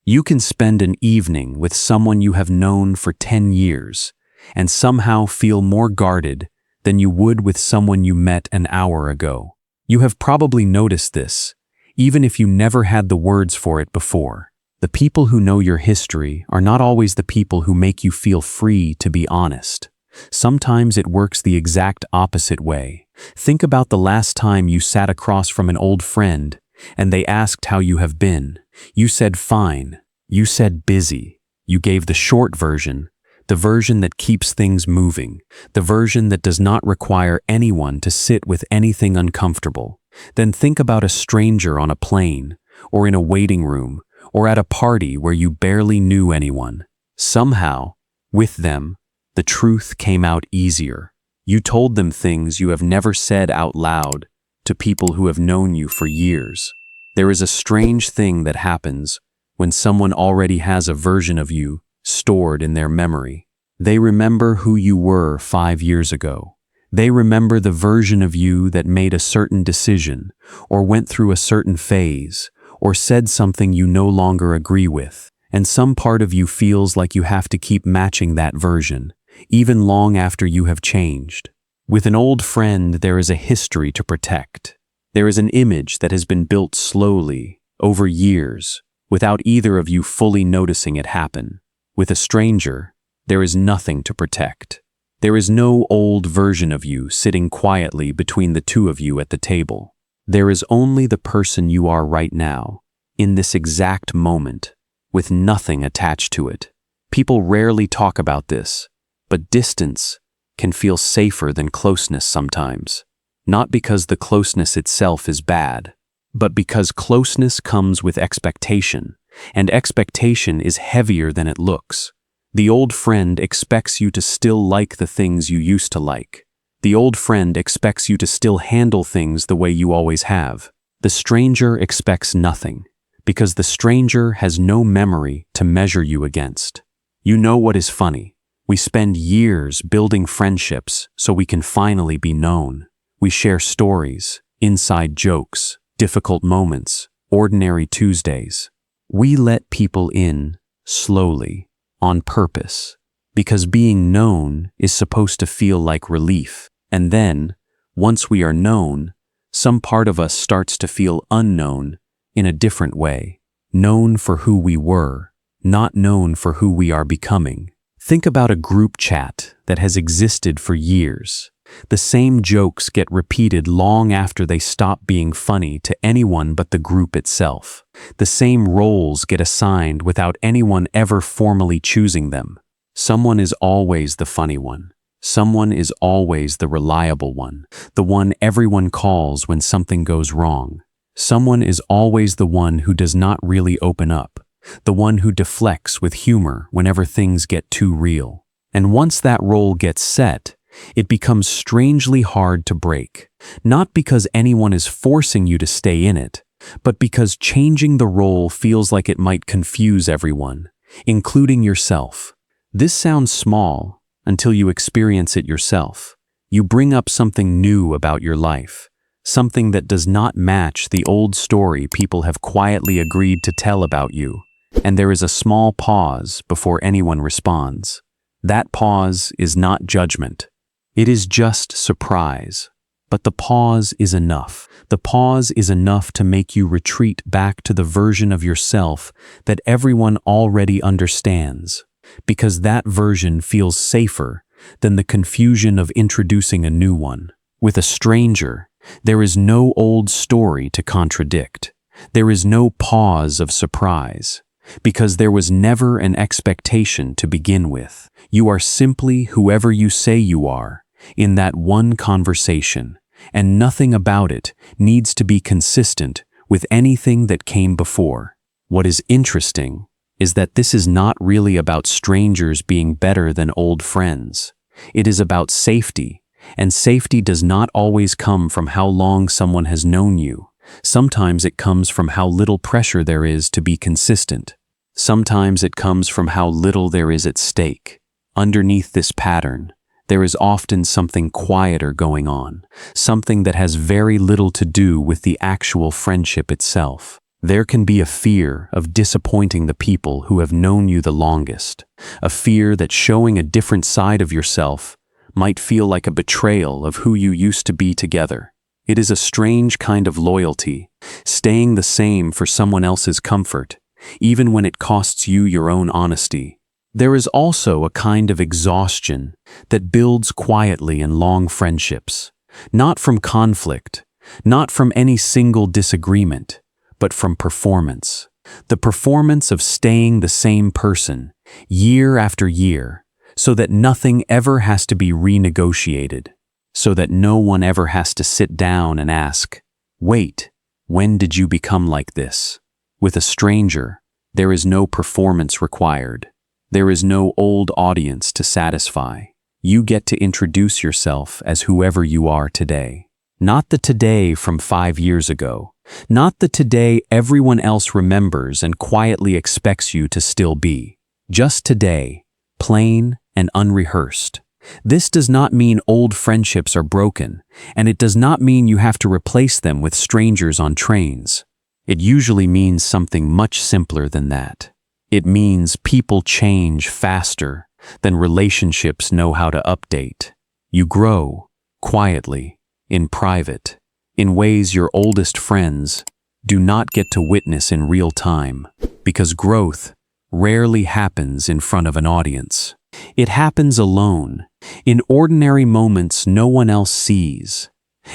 You can spend an evening with someone you have known for 10 years and somehow feel more guarded than you would with someone you met an hour ago. You have probably noticed this, even if you never had the words for it before. The people who know your history are not always the people who make you feel free to be honest. Sometimes it works the exact opposite way. Think about the last time you sat across from an old friend and they asked how you have been. You said fine. You said busy. You gave the short version, the version that keeps things moving, the version that does not require anyone to sit with anything uncomfortable. Then think about a stranger on a plane, or in a waiting room, or at a party where you barely knew anyone. Somehow, with them, the truth came out easier. You told them things you have never said out loud to people who have known you for years. There is a strange thing that happens when someone already has a version of you stored in their memory. They remember who you were 5 years ago. They remember the version of you that made a certain decision, or went through a certain phase, or said something you no longer agree with. And some part of you feels like you have to keep matching that version, even long after you have changed. With an old friend, there is a history to protect. There is an image that has been built slowly, over years, without either of you fully noticing it happen. With a stranger, there is nothing to protect. There is no old version of you sitting quietly between the two of you at the table. There is only the person you are right now, in this exact moment, with nothing attached to it. People rarely talk about this, but distance can feel safer than closeness sometimes. Not because the closeness itself is bad, but because closeness comes with expectation, and expectation is heavier than it looks. The old friend expects you to still like the things you used to like. The old friend expects you to still handle things the way you always have. The stranger expects nothing, because the stranger has no memory to measure you against. You know what is funny? We spend years building friendships so we can finally be known. We share stories, inside jokes, difficult moments, ordinary Tuesdays. We let people in slowly, on purpose, because being known is supposed to feel like relief. And then, once we are known, some part of us starts to feel unknown in a different way. Known for who we were, not known for who we are becoming. Think about a group chat that has existed for years. The same jokes get repeated long after they stop being funny to anyone but the group itself. The same roles get assigned without anyone ever formally choosing them. Someone is always the funny one. Someone is always the reliable one, the one everyone calls when something goes wrong. Someone is always the one who does not really open up, the one who deflects with humor whenever things get too real. And once that role gets set, it becomes strangely hard to break, not because anyone is forcing you to stay in it, but because changing the role feels like it might confuse everyone, including yourself. This sounds small until you experience it yourself. You bring up something new about your life, something that does not match the old story people have quietly agreed to tell about you, and there is a small pause before anyone responds. That pause is not judgment. It is just surprise. But the pause is enough. The pause is enough to make you retreat back to the version of yourself that everyone already understands, because that version feels safer than the confusion of introducing a new one. With a stranger, there is no old story to contradict. There is no pause of surprise, because there was never an expectation to begin with. You are simply whoever you say you are in that one conversation, and nothing about it needs to be consistent with anything that came before. What is interesting is that this is not really about strangers being better than old friends. It is about safety, and safety does not always come from how long someone has known you. Sometimes it comes from how little pressure there is to be consistent. Sometimes it comes from how little there is at stake. Underneath this pattern, there is often something quieter going on, something that has very little to do with the actual friendship itself. There can be a fear of disappointing the people who have known you the longest, a fear that showing a different side of yourself might feel like a betrayal of who you used to be together. It is a strange kind of loyalty, staying the same for someone else's comfort, even when it costs you your own honesty. There is also a kind of exhaustion that builds quietly in long friendships, not from conflict, not from any single disagreement, but from performance. The performance of staying the same person, year after year, so that nothing ever has to be renegotiated, so that no one ever has to sit down and ask, "Wait, when did you become like this?" With a stranger, there is no performance required. There is no old audience to satisfy. You get to introduce yourself as whoever you are today. Not the today from 5 years ago. Not the today everyone else remembers and quietly expects you to still be. Just today, plain and unrehearsed. This does not mean old friendships are broken, and it does not mean you have to replace them with strangers on trains. It usually means something much simpler than that. It means people change faster than relationships know how to update. You grow, quietly, in private, in ways your oldest friends do not get to witness in real time, because growth rarely happens in front of an audience. It happens alone, in ordinary moments no one else sees.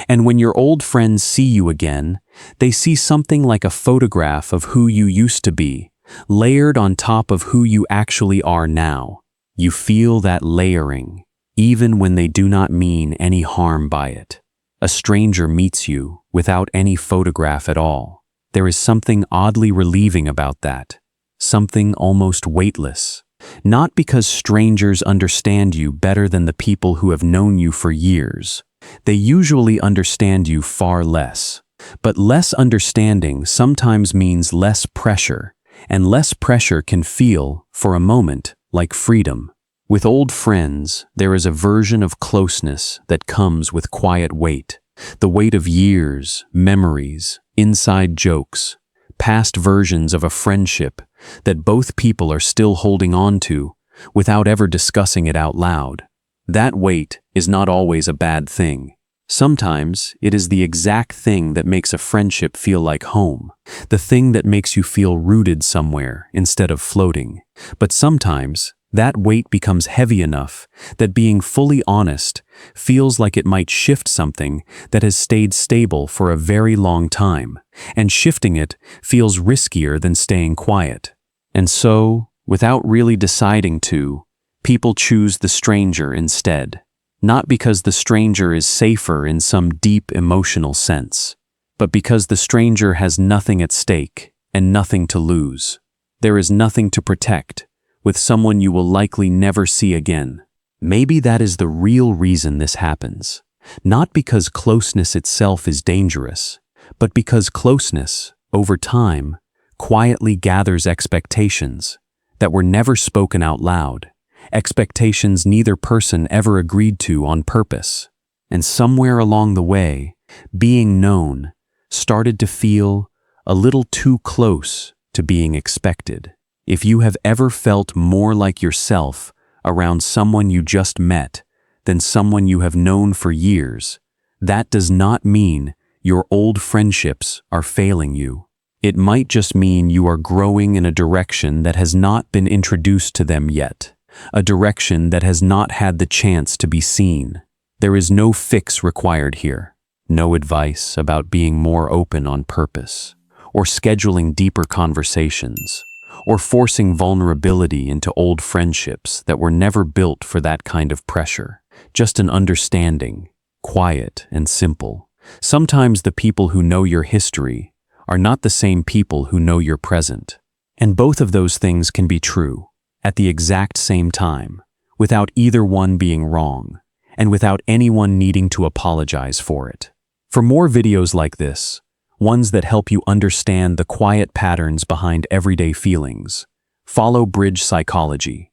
And when your old friends see you again, they see something like a photograph of who you used to be, layered on top of who you actually are now. You feel that layering, even when they do not mean any harm by it. A stranger meets you without any photograph at all. There is something oddly relieving about that, something almost weightless. Not because strangers understand you better than the people who have known you for years. They usually understand you far less. But less understanding sometimes means less pressure, and less pressure can feel, for a moment, like freedom. With old friends, there is a version of closeness that comes with quiet weight. The weight of years, memories, inside jokes, past versions of a friendship that both people are still holding on to without ever discussing it out loud. That weight is not always a bad thing. Sometimes it is the exact thing that makes a friendship feel like home, the thing that makes you feel rooted somewhere instead of floating. But sometimes that weight becomes heavy enough that being fully honest feels like it might shift something that has stayed stable for a very long time, and shifting it feels riskier than staying quiet. And so, without really deciding to, people choose the stranger instead. Not because the stranger is safer in some deep emotional sense, but because the stranger has nothing at stake and nothing to lose. There is nothing to protect, with someone you will likely never see again. Maybe that is the real reason this happens. Not because closeness itself is dangerous, but because closeness, over time, quietly gathers expectations that were never spoken out loud, expectations neither person ever agreed to on purpose. And somewhere along the way, being known started to feel a little too close to being expected. If you have ever felt more like yourself around someone you just met than someone you have known for years, that does not mean your old friendships are failing you. It might just mean you are growing in a direction that has not been introduced to them yet, a direction that has not had the chance to be seen. There is no fix required here, no advice about being more open on purpose, or scheduling deeper conversations, or forcing vulnerability into old friendships that were never built for that kind of pressure. Just an understanding, quiet and simple. Sometimes the people who know your history are not the same people who know your present. And both of those things can be true at the exact same time, without either one being wrong, and without anyone needing to apologize for it. For more videos like this, ones that help you understand the quiet patterns behind everyday feelings, follow Bridge Psychology.